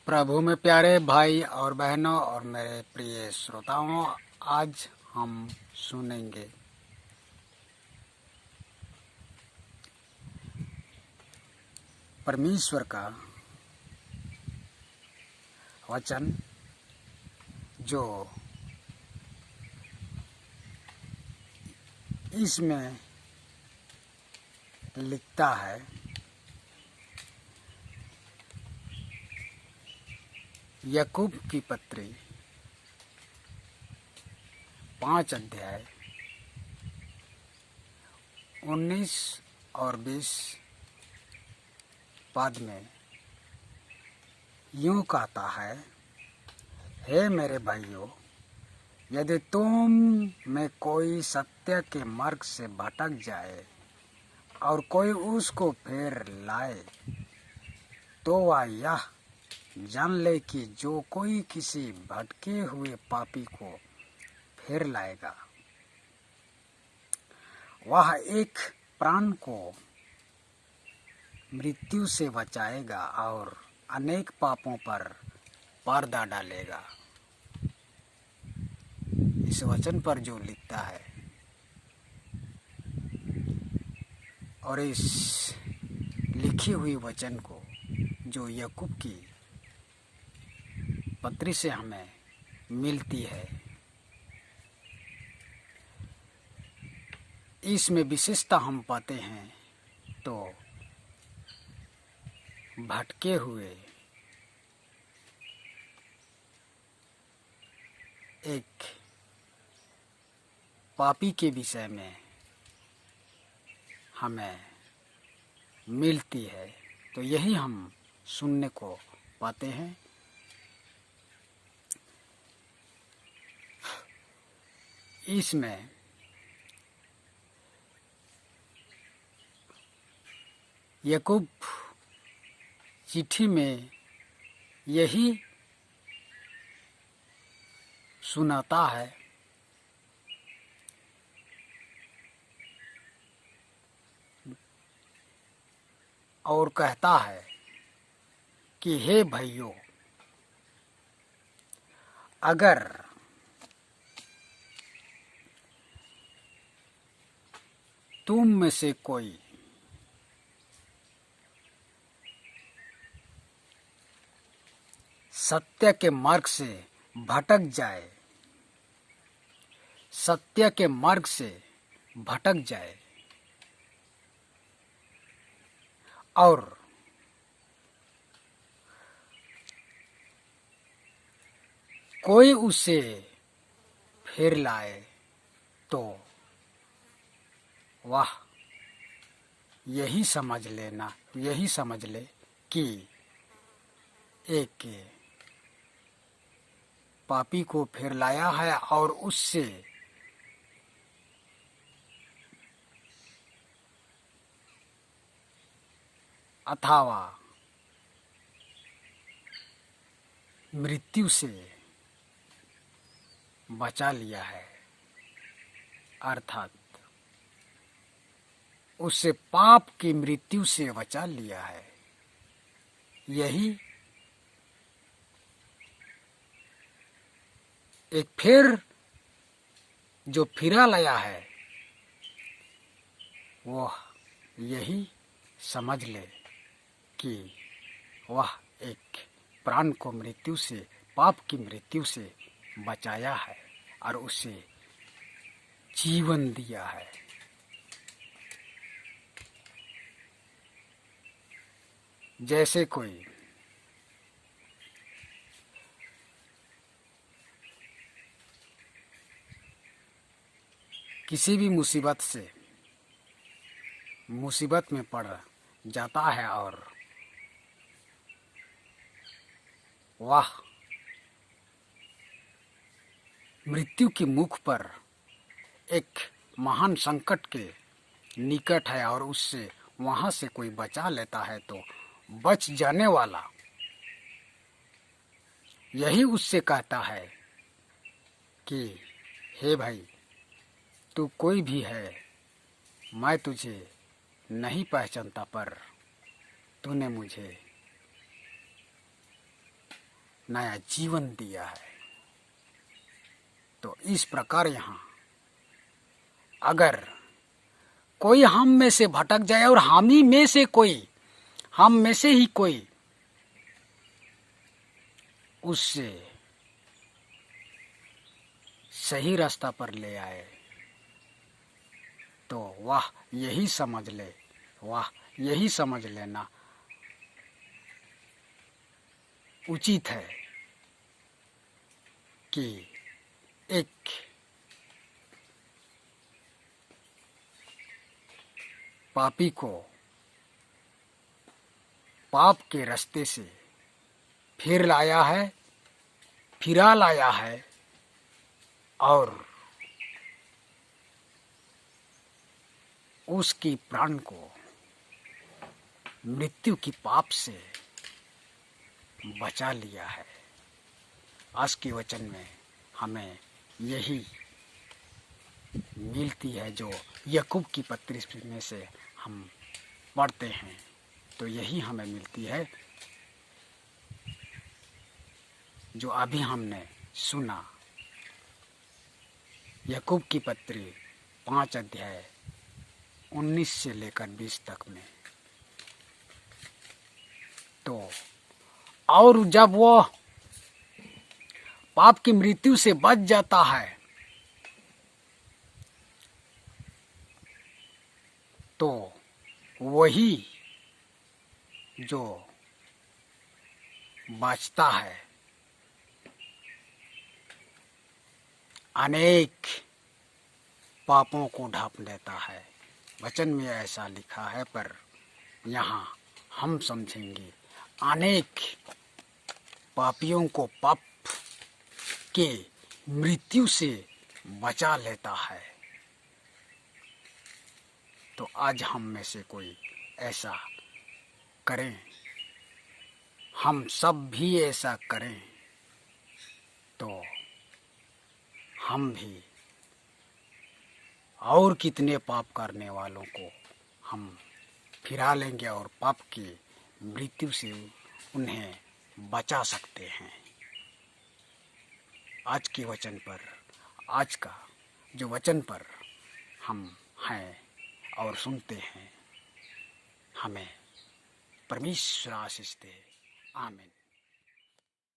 प्रभु में प्यारे भाई और बहनों और मेरे प्रिय श्रोताओं, आज हम सुनेंगे परमेश्वर का वचन जो इसमें लिखता है। याकूब की पत्री 5 अध्याय 19 और 20 पद में यूं कहता है, हे मेरे भाइयों, यदि तुम में कोई सत्य के मार्ग से भटक जाए और कोई उसको फेर लाए, तो वह यह जान ले कि जो कोई किसी भटके हुए पापी को फेर लाएगा, वह एक प्राण को मृत्यु से बचाएगा और अनेक पापों पर पर्दा डालेगा। इस वचन पर जो लिखता है और इस लिखी हुई वचन को जो याकूब की पत्री से हमें मिलती है, इसमें विशेषता हम पाते हैं तो भटके हुए एक पापी के विषय में हमें मिलती है। तो यही हम सुनने को पाते हैं। इसमें याकूब चिट्ठी में यही सुनाता है और कहता है कि हे भाइयों, अगर तुम में से कोई सत्य के मार्ग से भटक जाए, सत्य के मार्ग से भटक जाए और कोई उसे फेर लाए, तो वह यही समझ ले कि एक पापी को फेर लाया है और उससे अथवा मृत्यु से बचा लिया है, अर्थात उससे पाप की मृत्यु से बचा लिया है। यही एक फिर जो फिरा लाया है, वह यही समझ ले कि वह एक प्राण को मृत्यु से, पाप की मृत्यु से बचाया है और उसे जीवन दिया है। जैसे कोई किसी भी मुसीबत में पड़ जाता है और वह मृत्यु की मुख पर एक महान संकट के निकट है और उससे वहां से कोई बचा लेता है, तो बच जाने वाला यही उससे कहता है कि हे भाई, तू कोई भी है, मैं तुझे नहीं पहचानता, पर तूने मुझे नया जीवन दिया है। तो इस प्रकार यहाँ अगर कोई हम में से भटक जाए और हम में से ही कोई उससे सही रास्ता पर ले आए, तो वह यही समझ लेना उचित है कि एक पापी को पाप के रास्ते से फिरा लाया है और उसकी प्राण को मृत्यु की पाप से बचा लिया है। आज के वचन में हमें यही मिलती है जो याकूब की पत्री में से हम पढ़ते हैं, तो यही हमें मिलती है जो अभी हमने सुना। याकूब की पत्री 5 अध्याय 19 से लेकर 20 तक में। तो और जब वो पाप की मृत्यु से बच जाता है तो वही जो बचता है अनेक पापों को ढांप लेता है। वचन में ऐसा लिखा है, पर यहाँ हम समझेंगे अनेक पापियों को पाप के मृत्यु से बचा लेता है। तो आज हम में से कोई ऐसा करें, हम सब भी ऐसा करें, तो हम भी और कितने पाप करने वालों को हम फिरा लेंगे और पाप की मृत्यु से उन्हें बचा सकते हैं। आज के वचन पर, आज का जो वचन पर हम हैं और सुनते हैं, हमें परमेश्वर आशीष दे। आमीन।